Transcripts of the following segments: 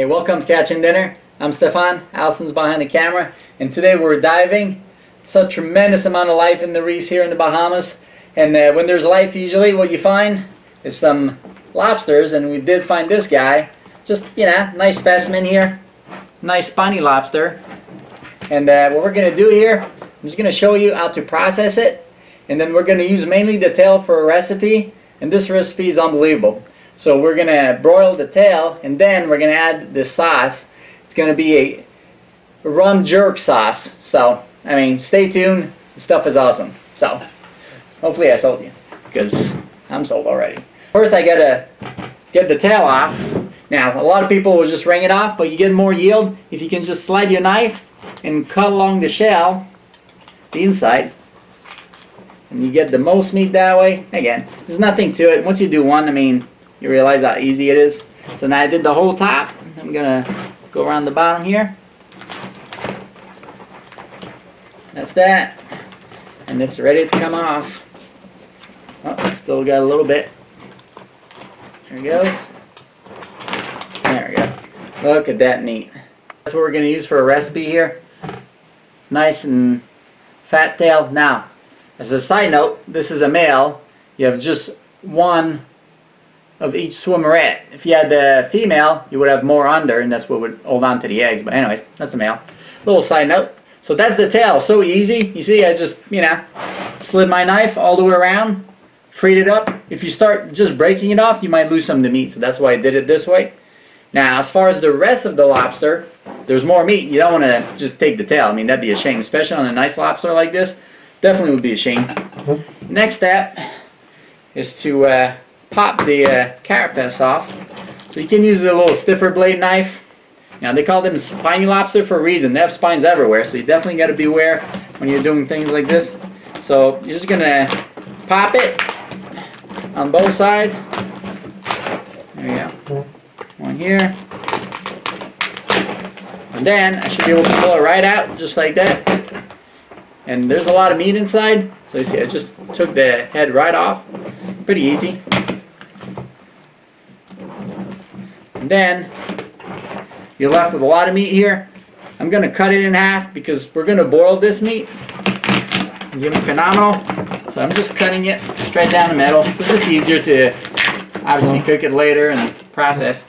Hey, welcome to Catching Dinner. I'm Stefan, Allison's behind the camera, and today we're diving. Such a tremendous amount of life in the reefs here in the Bahamas, and when there's life, usually what you find is some lobsters, and we did find this guy. Just, nice specimen here. Nice spiny lobster. And what we're going to do here, I'm just going to show you how to process it, and then we're going to use mainly the tail for a recipe, and this recipe is unbelievable. So we're going to broil the tail, and then we're going to add the sauce. It's going to be a rum jerk sauce. So, I mean, stay tuned. The stuff is awesome. So, hopefully I sold you, because I'm sold already. First, I got to get the tail off. Now, a lot of people will just wring it off, but you get more yield if you can just slide your knife and cut along the shell, the inside. And you get the most meat that way. Again, there's nothing to it. Once you do one, I mean, you realize how easy it is. So now I did the whole top. I'm going to go around the bottom here. That's that. And it's ready to come off. Oh, still got a little bit. There it goes. There we go. Look at that meat. That's what we're going to use for a recipe here. Nice and fat tail. Now, as a side note, this is a male. You have just one of each swimmerette. If you had the female, you would have more under, and that's what would hold on to the eggs. But anyways, that's a male. Little side note. So that's the tail. So easy. You see, I just, slid my knife all the way around, freed it up. If you start just breaking it off, you might lose some of the meat. So that's why I did it this way. Now, as far as the rest of the lobster, there's more meat. You don't want to just take the tail. I mean, that'd be a shame, especially on a nice lobster like this. Definitely would be a shame. Next step is to pop the carapace off. So you can use a little stiffer blade knife. Now they call them spiny lobster for a reason. They have spines everywhere, so you definitely got to beware when you're doing things like this. So you're just gonna pop it on both sides. There you go. One here. And then I should be able to pull it right out just like that. And there's a lot of meat inside. So you see, I just took the head right off. Pretty easy. And then you're left with a lot of meat here. I'm going to cut it in half because we're going to boil this meat. It's going to be phenomenal. So I'm just cutting it straight down the middle. So it's just easier to obviously cook it later and process.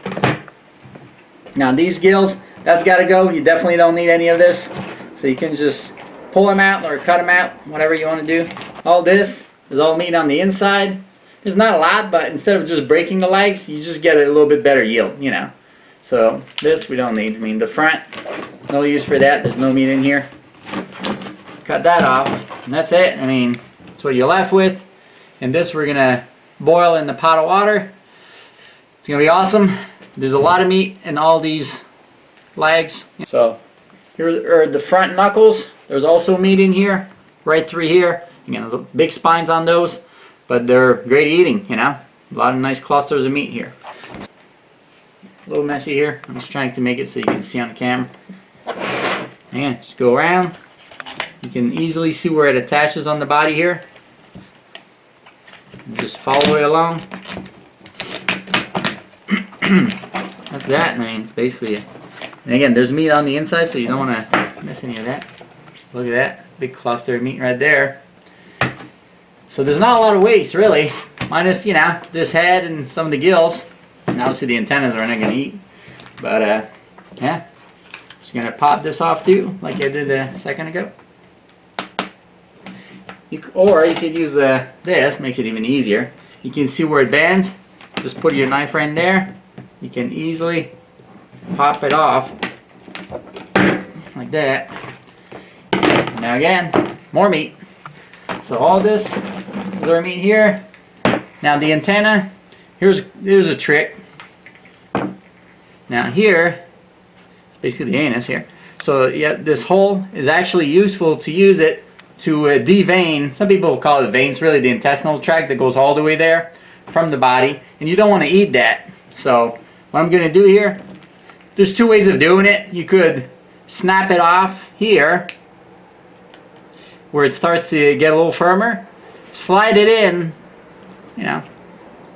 Now these gills, that's got to go. You definitely don't need any of this. So you can just pull them out or cut them out, whatever you want to do. All this is all meat on the inside. There's not a lot, but instead of just breaking the legs, you just get a little bit better yield, So this we don't need. I mean, the front, no use for that. There's no meat in here. Cut that off, and that's it. I mean, that's what you're left with. And this we're gonna boil in the pot of water. It's gonna be awesome. There's a lot of meat in all these legs. So here are the front knuckles. There's also meat in here, right through here. Again, there's big spines on those, but they're great eating, A lot of nice clusters of meat here. A little messy here. I'm just trying to make it so you can see on the camera. Again, just go around. You can easily see where it attaches on the body here. And just follow it along. That's that. I mean, it's basically it. And again, there's meat on the inside, so you don't want to miss any of that. Look at that. Big cluster of meat right there. So there's not a lot of waste, really. Minus, this head and some of the gills. And obviously the antennas are not going to eat. But, yeah. Just going to pop this off too, like I did a second ago. Or you could use this, makes it even easier. You can see where it bends. Just put your knife right in there. You can easily pop it off. Like that. Now again, more meat. So all this is our meat here. Now the antenna, here's a trick. Now here, basically the anus here. So yeah, this hole is actually useful to use it to devein. Some people call it vein. It's really the intestinal tract that goes all the way there from the body. And you don't want to eat that. So what I'm going to do here, there's two ways of doing it. You could snap it off here, where it starts to get a little firmer. Slide it in,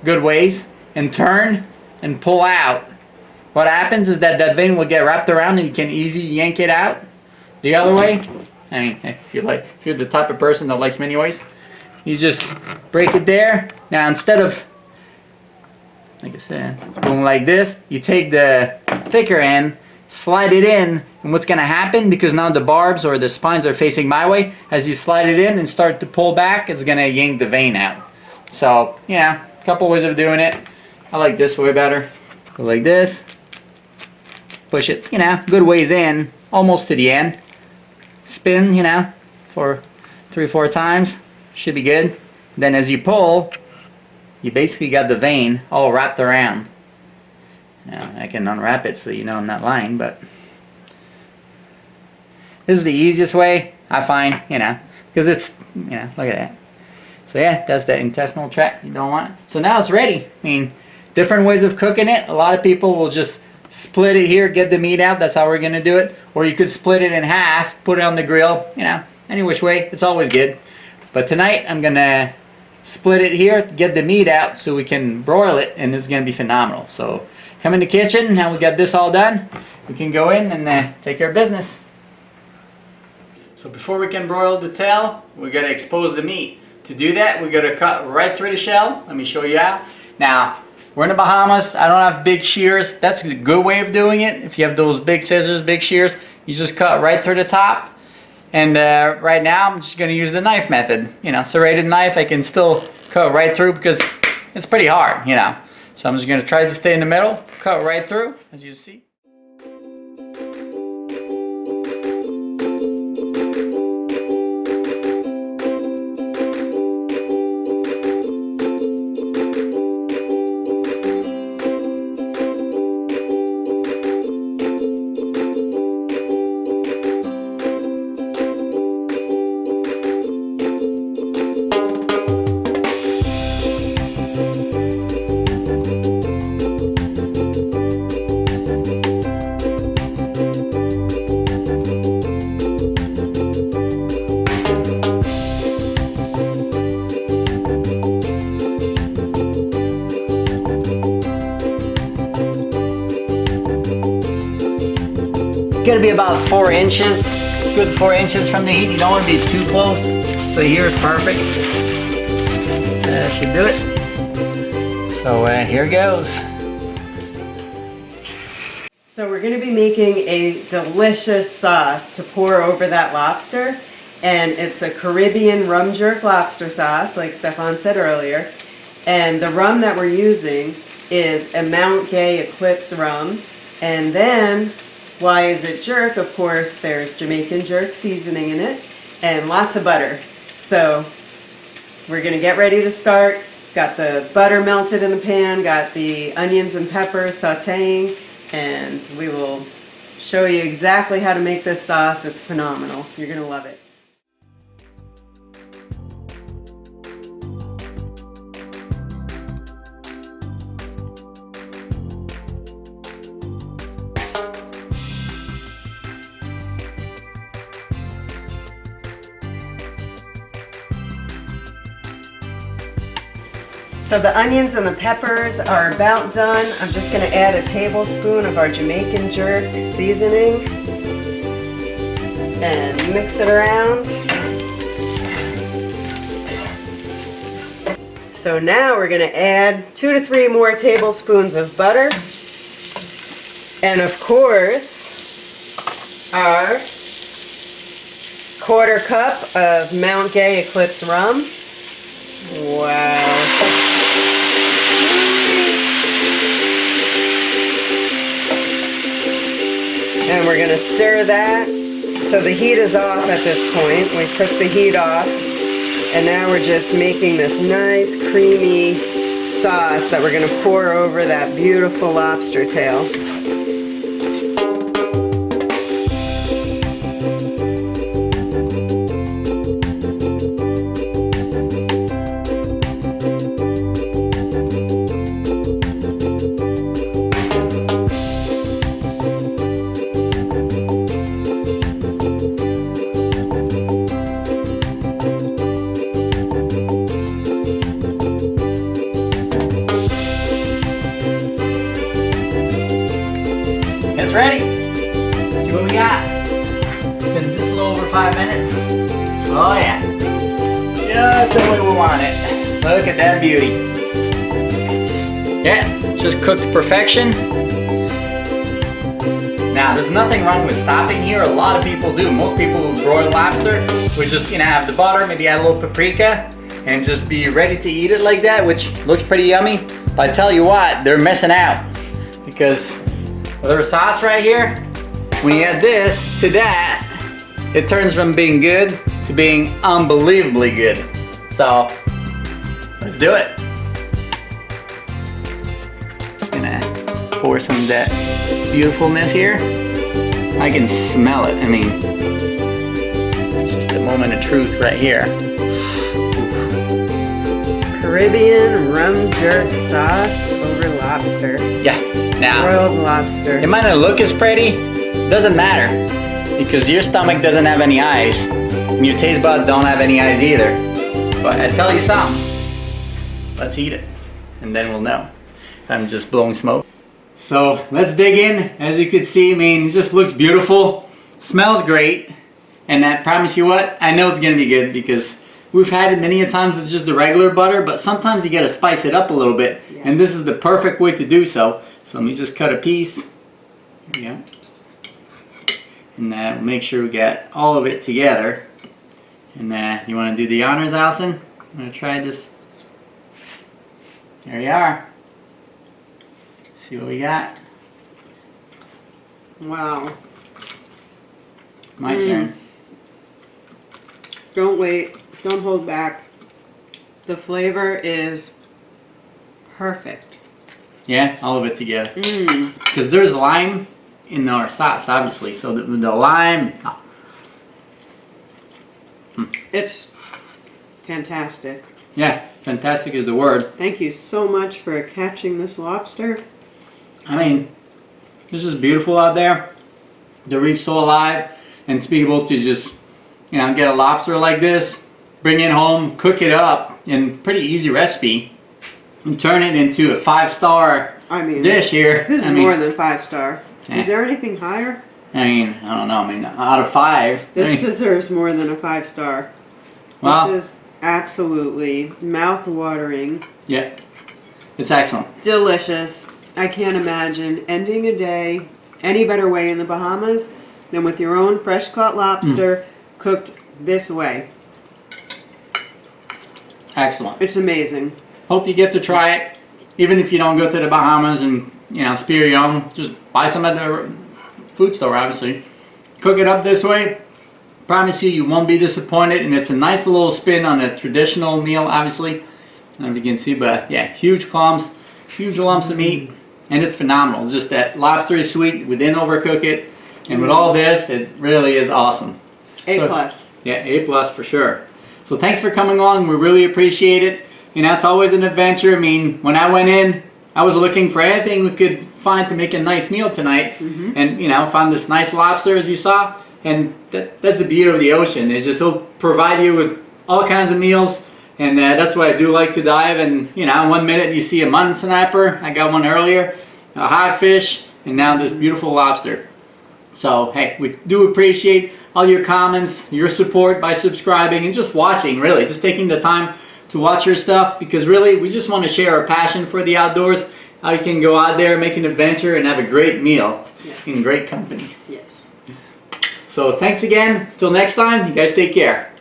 good ways, and turn and pull out. what happens is that vein will get wrapped around and you can easily yank it out. The other way, I mean, if you're the type of person that likes mini ways, you just break it there. Now instead of, like I said, going like this, you take the thicker end, slide it in, and what's going to happen, because now the barbs or the spines are facing my way, as you slide it in and start to pull back, it's going to yank the vein out. So, yeah, a couple ways of doing it. I like this way better. Go like this. Push it, good ways in, almost to the end. Spin, for 3-4 times. Should be good. Then as you pull, you basically got the vein all wrapped around. Now, I can unwrap it so you know I'm not lying, but this is the easiest way, I find, because it's, look at that. So yeah, that's the intestinal tract you don't want. So now it's ready. I mean, different ways of cooking it. A lot of people will just split it here, get the meat out. That's how we're going to do it. Or you could split it in half, put it on the grill, any which way. It's always good. But tonight I'm going to split it here, get the meat out so we can broil it, and it's going to be phenomenal. So come in the kitchen. Now we got this all done. We can go in and take care of business. So before we can broil the tail, we got to expose the meat. To do that, we got to cut right through the shell. Let me show you how. Now, we're in the Bahamas. I don't have big shears. That's a good way of doing it. If you have those big scissors, big shears, you just cut right through the top. And right now, I'm just going to use the knife method. Serrated knife, I can still cut right through because it's pretty hard, So I'm just going to try to stay in the middle, cut right through, as you see. Gonna be about 4 inches, good 4 inches from the heat. You don't want to be too close. So here is perfect. Should do it. So here goes. So we're going to be making a delicious sauce to pour over that lobster, and it's a Caribbean rum jerk lobster sauce, like Stefan said earlier. And the rum that we're using is a Mount Gay Eclipse rum, and then why is it jerk? Of course, there's Jamaican jerk seasoning in it and lots of butter. So we're going to get ready to start. Got the butter melted in the pan, got the onions and peppers sauteing, and we will show you exactly how to make this sauce. It's phenomenal. You're going to love it. So the onions and the peppers are about done. I'm just going to add a tablespoon of our Jamaican jerk seasoning and mix it around. So now we're going to add 2 to 3 more tablespoons of butter, and of course our 1/4 cup of Mount Gay Eclipse rum. Wow. And we're going to stir that. So the heat is off at this point. We took the heat off, and now we're just making this nice creamy sauce that we're going to pour over that beautiful lobster tail. what we got. It's been just a little over 5 minutes. Oh yeah. Just the way we want it. Look at that beauty. Yeah, just cooked to perfection. Now, there's nothing wrong with stopping here. A lot of people do. Most people who broil lobster would just, have the butter, maybe add a little paprika, and just be ready to eat it like that, which looks pretty yummy. But I tell you what, they're missing out. Because their sauce right here, when you add this to that, it turns from being good to being unbelievably good. So, let's do it. Gonna pour some of that beautifulness here. I can smell it. I mean, it's just a moment of truth right here. Caribbean rum jerk sauce over lobster. Yeah, now, Broiled lobster. it might not look as pretty, doesn't matter, because your stomach doesn't have any eyes, and your taste buds don't have any eyes either. But I tell you something, let's eat it, and then we'll know. I'm just blowing smoke. So let's dig in. As you can see, I mean, it just looks beautiful, smells great, and I promise you what, I know it's gonna be good because we've had it many a times with just the regular butter, but sometimes you gotta spice it up a little bit, and this is the perfect way to do so. So let me just cut a piece. There you go. And we'll make sure we get all of it together. And you want to do the honors, Allison? I'm gonna try this. There you are. See what we got. Wow. My turn. Don't wait. Don't hold back. The flavor is perfect. Yeah, all of it together. Mmm. Because there's lime in our sauce, obviously. So the lime. Oh. It's fantastic. Yeah, fantastic is the word. Thank you so much for catching this lobster. I mean, this is beautiful out there. The reef's so alive, and to be able to just, get a lobster like this, bring it home, cook it up in pretty easy recipe, and turn it into a 5-star dish here. This is more than 5-star. Yeah. Is there anything higher? I don't know. I mean, out of 5. This deserves more than a 5-star. Well, this is absolutely mouth-watering. Yeah, it's excellent. Delicious. I can't imagine ending a day any better way in the Bahamas than with your own fresh-caught lobster cooked this way. Excellent. It's amazing. Hope you get to try it. Even if you don't go to the Bahamas and, spear your own, just buy some at the food store, obviously. Cook it up this way. Promise you, you won't be disappointed. And it's a nice little spin on a traditional meal, obviously. I don't know if you can see, but yeah, huge clumps, huge lumps of meat. And it's phenomenal. It's just that lobster is sweet. We didn't overcook it. And with all this, it really is awesome. A+. Yeah, A+ for sure. So thanks for coming on. We really appreciate it. It's always an adventure. I mean, when I went in, I was looking for anything we could find to make a nice meal tonight. And, found this nice lobster, as you saw. And that's the beauty of the ocean. It's just it'll provide you with all kinds of meals. And that's why I do like to dive. And, 1 minute you see a mutton snapper. I got one earlier. A hogfish. And now this beautiful lobster. So, hey, we do appreciate all your comments, your support by subscribing and just watching, really. Just taking the time to watch your stuff. Because, really, we just want to share our passion for the outdoors. How you can go out there, make an adventure, and have a great meal in great company. Yes. So, thanks again. Till next time, you guys take care.